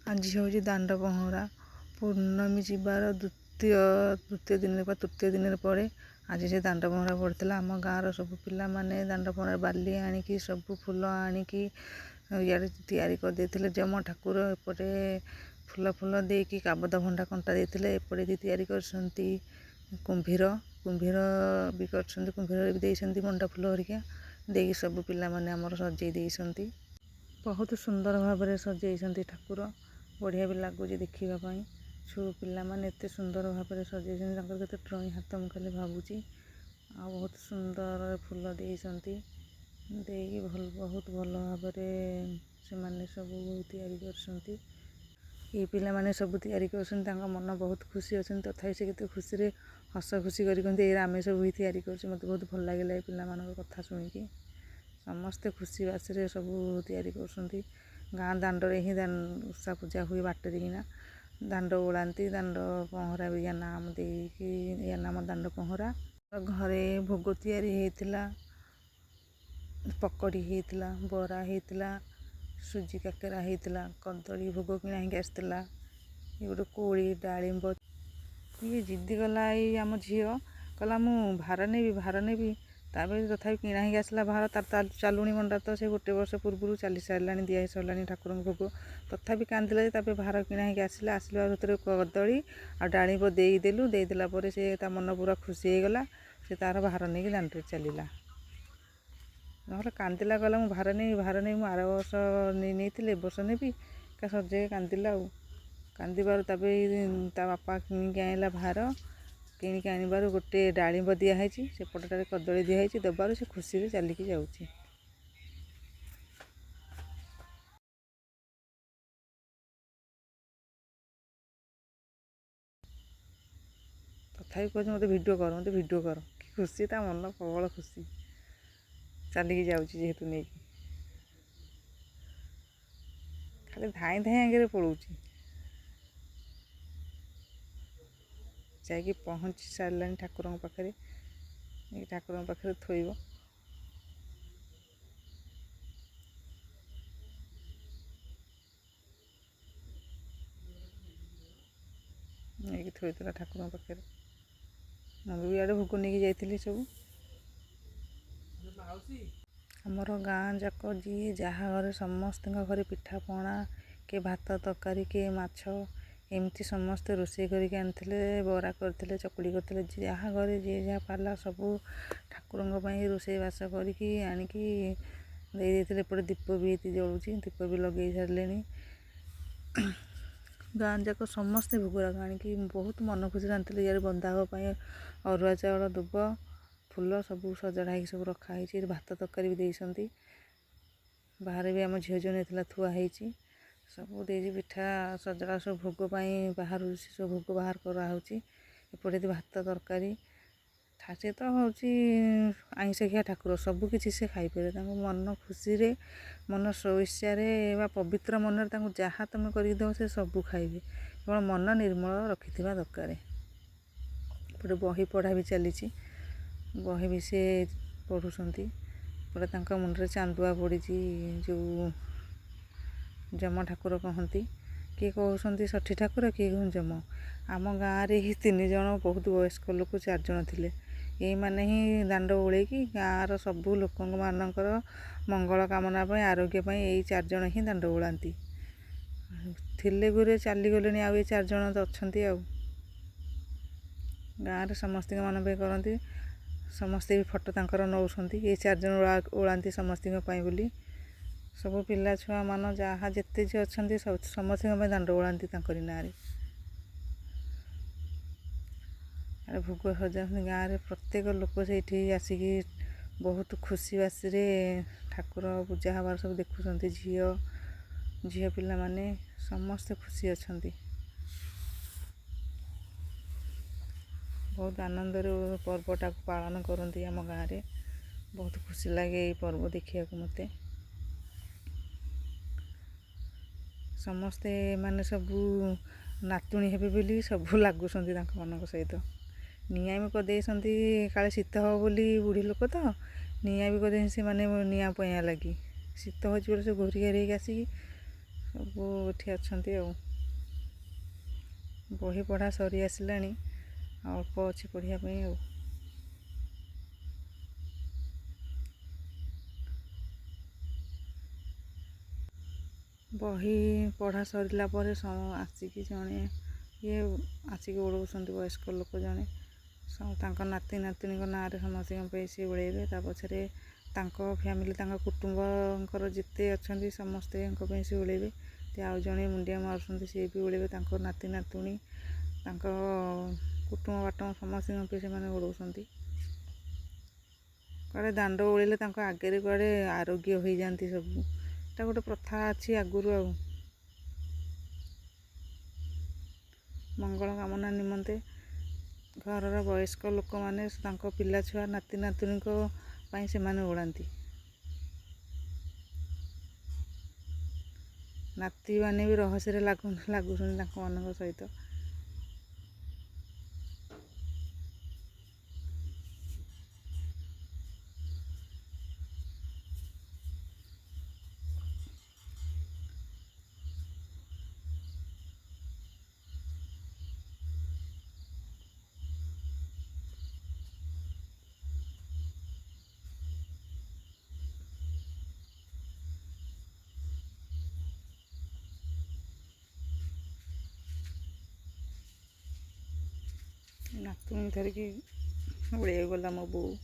ଆଜି ହେଉଛି ଦାଣ୍ଡ ପହଁରା ପୂର୍ଣ୍ଣମୀ ଯିବାର ଦ୍ୱିତୀୟ ଦିନରେ ବା ତୃତୀୟ ଦିନରେ ପରେ ଆଜି ସେ ଦାଣ୍ଡ ପହଁରା ପଡ଼ିଥିଲା। ଆମ ଗାଁର ସବୁ ପିଲାମାନେ ଦାଣ୍ଡ ପହଁରା ବାଲି ଆଣିକି ସବୁ ଫୁଲ ଆଣିକି ଇଆଡ଼େ ତିଆରି କରିଦେଇଥିଲେ ଯମ ଠାକୁର। ଏପଟେ ଫୁଲ ଦେଇକି କାବଦ ଭଣ୍ଡା କଣ୍ଟା ଦେଇଥିଲେ। ଏପଟେ ତିଆରି କରିଛନ୍ତି କୁମ୍ଭୀର ବି କରିଛନ୍ତି, କୁମ୍ଭୀର ବି ଦେଇଛନ୍ତି ମଣ୍ଡା ଫୁଲ ହରିକା ଦେଇକି ସବୁ ପିଲାମାନେ ଆମର ସଜେଇ ଦେଇଛନ୍ତି। ବହୁତ ସୁନ୍ଦର ଭାବରେ ସଜେଇଛନ୍ତି ଠାକୁର, ବଢ଼ିଆ ବି ଲାଗୁଛି ଦେଖିବା ପାଇଁ। ପିଲାମାନେ ଏତେ ସୁନ୍ଦର ଭାବରେ ସଜେଇଛନ୍ତି, ତାଙ୍କର କେତେ ଡ୍ରଇଂ ହାତ ମୁଁ ଖାଲି ଭାବୁଛି। ଆଉ ବହୁତ ସୁନ୍ଦର ଫୁଲ ଦେଇଛନ୍ତି, ଦେଇକି ବହୁତ ଭଲ ଭାବରେ ସେମାନେ ସବୁ ତିଆରି କରିଛନ୍ତି। ଏଇ ପିଲାମାନେ ସବୁ ତିଆରି କରୁଛନ୍ତି, ତାଙ୍କ ମନ ବହୁତ ଖୁସି ଅଛନ୍ତି। ତଥାପି ସେ କେତେ ଖୁସିରେ ହସ ଖୁସି କରିଛନ୍ତି, ଏଇ ଆମେ ସବୁ ତିଆରି କରୁଛୁ। ମୋତେ ବହୁତ ଭଲ ଲାଗିଲା ଏ ପିଲାମାନଙ୍କ କଥା ଶୁଣିକି। ସମସ୍ତେ ଖୁସି ବାସିରେ ସବୁ ତିଆରି କରୁଛନ୍ତି। ଗାଁ ଦାଣ୍ଡରେ ହିଁ ଓଷା ପୂଜା ହୁଏ, ବାଟରେ କିନା ଦାଣ୍ଡ ଓଳାନ୍ତି। ଦାଣ୍ଡ ପହଁରା ବି ୟା ନାମ ଦେଇକି, ୟା ନାମ ଦାଣ୍ଡ ପହଁରା। ଘରେ ଭୋଗ ତିଆରି ହେଇଥିଲା, ପକୋଡ଼ି ହେଇଥିଲା, ବରା ହେଇଥିଲା, ସୁଜି କାକେରା ହେଇଥିଲା, କଦଳୀ ଭୋଗ କିଣା ହେଇକି ଆସିଥିଲା। ଏ ଗୋଟେ କୋଳି ଡାଳିମ୍ବ। ଇଏ ଜିଦ୍ଦି କଲା, ଏଇ ଆମ ଝିଅ କହିଲା ମୁଁ ଭାର ନେବି। ତାପରେ ତଥାପି କିଣା ହେଇକି ଆସିଲା ଭାର। ତାର ଚାଲୁଣି ମଣ୍ଡା ତ ସେ ଗୋଟେ ବର୍ଷ ପୂର୍ବରୁ ଚାଲି ସାରିଲାଣି, ଦିଆ ହେଇ ସାରିଲାଣି ଠାକୁରଙ୍କ ଭୋଗ। ତଥାପି କାନ୍ଦିଲା ଯେ ତାପରେ ଭାର କିଣା ହେଇକି ଆସିଲା ଭିତରେ କଦଳୀ ଆଉ ଡାଳିମ୍ବ ଦେଇଦେଲା ପରେ ସେ ତା ମନ ପୁରା ଖୁସି ହେଇଗଲା। ସେ ତାର ଭାର ନେଇକି ଦାଣ୍ଡରେ ଚାଲିଲା। ନହେଲେ କାନ୍ଦିଲା, କହିଲା ମୁଁ ଭାର ନେବି, ମୁଁ ଆର ବର୍ଷ ନେଇଥିଲି, ଏ ବର୍ଷ ନେବି। ସଜେଇ କାନ୍ଦିଲା ଆଉ। କାନ୍ଦିବାରୁ ତାପରେ ତା ବାପା କିଣିକି ଆଣିଲା ଭାର। କିଣିକି ଆଣିବାରୁ ଗୋଟେ ଡାଳିମ୍ବ ଦିଆହେଇଛି, ସେପଟଟାରେ କଦଳୀ ଦିଆହେଇଛି। ଦେବାରୁ ସେ ଖୁସିରେ ଚାଲିକି ଯାଉଛି। ତଥାପି କହୁଛି ମୋତେ ଭିଡ଼ିଓ କର। କି ଖୁସି, ତା ମନ ପ୍ରବଳ ଖୁସି। ଚାଲିକି ଯାଉଛି ଯେହେତୁ ନେଇକି, ଖାଲି ଧାଇଁ ଆଗରେ ପଳଉଛି। ଯାଇକି ପହଞ୍ଚି ସାରିଲାଣି ଠାକୁରଙ୍କ ପାଖରେ। ନେଇକି ଠାକୁରଙ୍କ ପାଖରେ ଥୋଇବ। ନେଇକି ଥୋଇଥିଲା ଠାକୁରଙ୍କ ପାଖରେ। ମୁଁ ବି ଇଆଡ଼େ ଭୋଗ ନେଇକି ଯାଇଥିଲି ସବୁ। ଆମର ଗାଁ ଯାକ ଯିଏ ଯାହା ଘରେ, ସମସ୍ତଙ୍କ ଘରେ ପିଠାପଣା, କିଏ ଭାତ ତରକାରୀ, କିଏ ମାଛ, ଏମିତି ସମସ୍ତେ ରୋଷେଇ କରିକି ଆଣିଥିଲେ। ବରା କରିଥିଲେ, ଚକୁଳି କରିଥିଲେ, ଯାହା ଘରେ ଯିଏ ଯାହା ପାରିଲା ସବୁ ଠାକୁରଙ୍କ ପାଇଁ ରୋଷେଇବାସ କରିକି ଆଣିକି ଦେଇଥିଲେ। ଏପଟେ ଦୀପ ବି ଏଇଠି ଜଳୁଛି, ଦୀପ ବି ଲଗେଇ ସାରିଲେଣି। ଗାଁ ଯାକ ସମସ୍ତେ ଭୋଗରାଗ ଆଣିକି ବହୁତ ମନ ଖୁସିରେ ଆଣିଥିଲେ। ଇଆଡ଼େ ବନ୍ଧା ହେବା ପାଇଁ ଅରୁଆ ଚାଉଳ, ଦୁବ, ଫୁଲ ସବୁ ସଜଡ଼ା ହେଇକି ସବୁ ରଖା ହେଇଛି। ଭାତ ତରକାରୀ ବି ଦେଇଛନ୍ତି। ବାହାରେ ବି ଆମ ଝିଅ ନେଇଥିଲା, ଥୁଆ ହେଇଛି। ସବୁ ଦେଇଛି ପିଠା ସଜଡ଼ା, ସବୁ ଭୋଗ ପାଇଁ ବାହାରୁ ସବୁ ଭୋଗ ବାହାର କରାହେଉଛି। ଏପଟେ ଭାତ ତରକାରୀ। ସେ ତ ହେଉଛି ଆଇଁଷ ଖିଆ ଠାକୁର, ସବୁକିଛି ସେ ଖାଇପାରିବେ। ତାଙ୍କ ମନ ଖୁସିରେ, ମନ ଇଚ୍ଛାରେ ବା ପବିତ୍ର ମନରେ ତାଙ୍କୁ ଯାହା ତୁମେ କରିକି ଦେବ ସେ ସବୁ ଖାଇବେ। କେବଳ ମନ ନିର୍ମଳ ରଖିଥିବା ଦରକାର। ଏପଟେ ବହି ପଢ଼ା ବି ଚାଲିଛି, ବହି ବି ସେ ପଢ଼ୁଛନ୍ତି। ଏପଟେ ତାଙ୍କ ମୁଣ୍ଡରେ ଚାନ୍ଦୁଆ ପଡ଼ିଛି, ଯେଉଁ ଯମ ଠାକୁର କହନ୍ତି। କିଏ କହୁଛନ୍ତି ଷଠି ଠାକୁର, କିଏ କହୁଛନ୍ତି ଯମ। ଆମ ଗାଁରେ ହିଁ 3 ଜଣ ବହୁତ ବୟସ୍କ ଲୋକ 4 ଜଣ ଥିଲେ। ଏଇମାନେ ହିଁ ଦାଣ୍ଡ ଓଳେଇକି ଗାଁର ସବୁ ଲୋକମାନଙ୍କର ମଙ୍ଗଳ କାମନା ପାଇଁ, ଆରୋଗ୍ୟ ପାଇଁ ଏଇ 4 ଜଣ ହିଁ ଦାଣ୍ଡ ଓଳାନ୍ତି। ଥିଲେ ଗୁରେ ଚାଲିଗଲେଣି, ଆଉ ଏଇ 4 ଜଣ ତ ଅଛନ୍ତି। ଆଉ ଗାଁରେ ସମସ୍ତଙ୍କ ମାନଙ୍କ ପାଇଁ କରନ୍ତି। ସମସ୍ତେ ବି ଫଟୋ ତାଙ୍କର ନେଉଛନ୍ତି, ଏଇ 4 ଜଣ ଓଳାନ୍ତି ସମସ୍ତଙ୍କ ପାଇଁ ବୋଲି। ସବୁ ପିଲା ଛୁଆମାନ ଯାହା ଯେତେ ଯିଏ ଅଛନ୍ତି ସମସ୍ତଙ୍କ ପାଇଁ ଦାଣ୍ଡ ଓଳାନ୍ତି ତାଙ୍କରି ନାଁରେ। ଆରେ ଭୋଗ ସଜାଉଛନ୍ତି ଗାଁରେ ପ୍ରତ୍ୟେକ ଲୋକ ସେଇଠି ଆସିକି ବହୁତ ଖୁସି ବାସିରେ ଠାକୁର ପୂଜା ହେବାର ସବୁ ଦେଖୁଛନ୍ତି। ଝିଅ ପିଲାମାନେ ସମସ୍ତେ ଖୁସି ଅଛନ୍ତି। ବହୁତ ଆନନ୍ଦରେ ପର୍ବଟାକୁ ପାଳନ କରନ୍ତି ଆମ ଗାଁରେ। ବହୁତ ଖୁସି ଲାଗେ ଏଇ ପର୍ବ ଦେଖିବାକୁ ମୋତେ। ସମସ୍ତେ ମାନେ ସବୁ ନାତୁଣୀ ହେବେ ବୋଲି ସବୁ ଲାଗୁଛନ୍ତି ତାଙ୍କମାନଙ୍କ ସହିତ। ନିଆଁ ବି କରିଦେଇଛନ୍ତି, କାଳେ ଶୀତ ହେବ ବୋଲି, ବୁଢ଼ୀ ଲୋକ ତ ନିଆଁ ବି କରିଦେଇଛନ୍ତି ସେମାନେ ନିଆଁ ପଇଁଆ ଲାଗି। ଶୀତ ହେଉଛି ବୋଲି ସେ ଘୋରି ଘାରି ହେଇକି ଆସିକି ସବୁ ଏଠି ଅଛନ୍ତି ଆଉ। ବହି ପଢ଼ା ସରି ଆସିଲାଣି, ଆଉ ଅଳ୍ପ ଅଛି ପଢ଼ିବା ପାଇଁ ଆଉ। ବହି ପଢ଼ା ସରିଲା ପରେ ଆସିକି ଜଣେ ଆସିକି ଓଳଉଛନ୍ତି, ବୟସ୍କ ଲୋକ ଜଣେ। ତାଙ୍କ ନାତି ନାତୁଣୀଙ୍କ ନାଁରେ ସମସ୍ତଙ୍କ ପାଇଁ ସିଏ ଓଳେଇବେ। ତା ପଛରେ ତାଙ୍କ ଫ୍ୟାମିଲି, ତାଙ୍କ କୁଟୁମ୍ବଙ୍କର ଯେତେ ଅଛନ୍ତି ସମସ୍ତଙ୍କ ପାଇଁ ସେ ଓଳେଇବେ। ଆଉ ଜଣେ ମୁଣ୍ଡିଆ ମାରୁଛନ୍ତି, ସିଏ ବି ଓଳେଇବେ। ତାଙ୍କ ନାତି ନାତୁଣୀ, ତାଙ୍କ କୁଟୁମ୍ବ ବାଟୁମ ସମସ୍ତଙ୍କ ପାଇଁ ସେମାନେ ଓଳଉଛନ୍ତି। କୁଆଡ଼େ ଦାଣ୍ଡ ଓଳେଇଲେ ତାଙ୍କ ଆଗରେ କୁଆଡ଼େ ଆରୋଗ୍ୟ ହୋଇଯାଆନ୍ତି ସବୁ। ଏଟା ଗୋଟେ ପ୍ରଥା ଅଛି ଆଗରୁ ଆଉ। ମଙ୍ଗଳ କାମନା ନିମନ୍ତେ ଘରର ବୟସ୍କ ଲୋକମାନେ ତାଙ୍କ ପିଲାଛୁଆ ନାତି ନାତୁଣୀଙ୍କ ପାଇଁ ସେମାନେ ଓଳାନ୍ତି। ନାତିମାନେ ବି ରହସ୍ୟରେ ଲାଗୁଛନ୍ତି ତାଙ୍କମାନଙ୍କ ସହିତ। ନାତୁଣୀ ଧରିକି ଓଳେଇବାକୁ ଗଲା ମୋ ବୋଉ।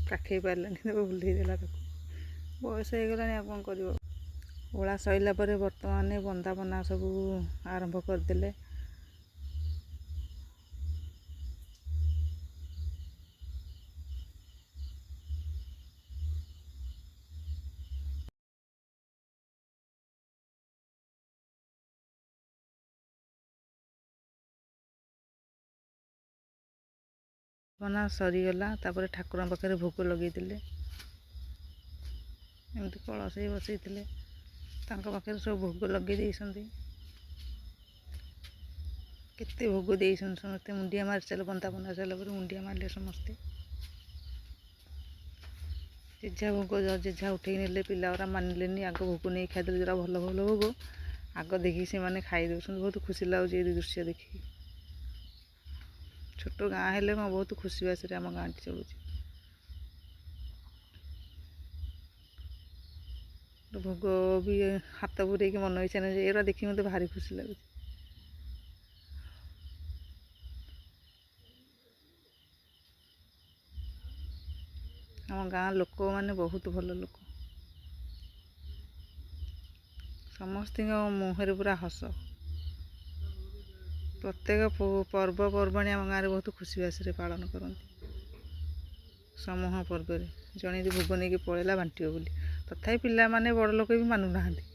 କାଖେଇ ପାରିଲାନି, ତାକୁ ଭୁଲେଇ ଦେଲା। ତାକୁ ବୟସ ହେଇଗଲାଣି, ଆଉ କ'ଣ କରିବ। ଓଳା ସରିଲା ପରେ ବର୍ତ୍ତମାନ ବନ୍ଦାପନା ସବୁ ଆରମ୍ଭ କରିଦେଲେ। ବନା ସରିଗଲା, ତାପରେ ଠାକୁରଙ୍କ ପାଖରେ ଭୋଗ ଲଗେଇଥିଲେ। ଏମିତି କଳସ ବସେଇଥିଲେ, ତାଙ୍କ ପାଖରେ ସବୁ ଭୋଗ ଲଗେଇ ଦେଇଛନ୍ତି। କେତେ ଭୋଗ ଦେଇଛନ୍ତି ସମସ୍ତେ। ମୁଣ୍ଡିଆ ମାରି ସାରିଲେ, ବନ୍ଦାପନା ସାରିଲା ପରେ ମୁଣ୍ଡିଆ ମାରିଲେ ସମସ୍ତେ। ଯେଝା ଭୋଗ ଯେଝା ଉଠେଇ ନେଲେ। ପିଲାଗୁରା ମାନିଲେନି, ଆଗ ଭୋଗ ନେଇ ଖାଇଦେଲେ। ଯେଉଁଟା ଭଲ ଭଲ ଭୋଗ ଆଗ ଦେଖିକି ସେମାନେ ଖାଇ ଦେଉଛନ୍ତି। ବହୁତ ଖୁସି ଲାଗୁଛି ଏ ଦୃଶ୍ୟ ଦେଖିକି। ଛୋଟ ଗାଁ ହେଲେ କ'ଣ, ବହୁତ ଖୁସି ବାସିରେ ଆମ ଗାଁଟି ଚଳୁଛି। ଭୋଗ ବି ହାତ ପୁରେଇକି ମନ ଇଚ୍ଛା ନେଇ, ଏଗୁଡ଼ା ଦେଖିକି ମୋତେ ଭାରି ଖୁସି ଲାଗୁଛି। ଆମ ଗାଁ ଲୋକମାନେ ବହୁତ ଭଲ ଲୋକ। ସମସ୍ତଙ୍କ ମୁହଁରେ ପୁରା ହସ। ପ୍ରତ୍ୟେକ ପର୍ବପର୍ବାଣି ଆମ ଗାଁରେ ବହୁତ ଖୁସି ବାସିରେ ପାଳନ କରନ୍ତି। ସମୂହ ପର୍ବରେ ଜଣେ ଯଦି ଭୋଗ ନେଇକି ପଳେଇଲା ବାଣ୍ଟିବ ବୋଲି, ତଥାପି ପିଲାମାନେ ବଡ଼ ଲୋକ ବି ମାନୁନାହାନ୍ତି।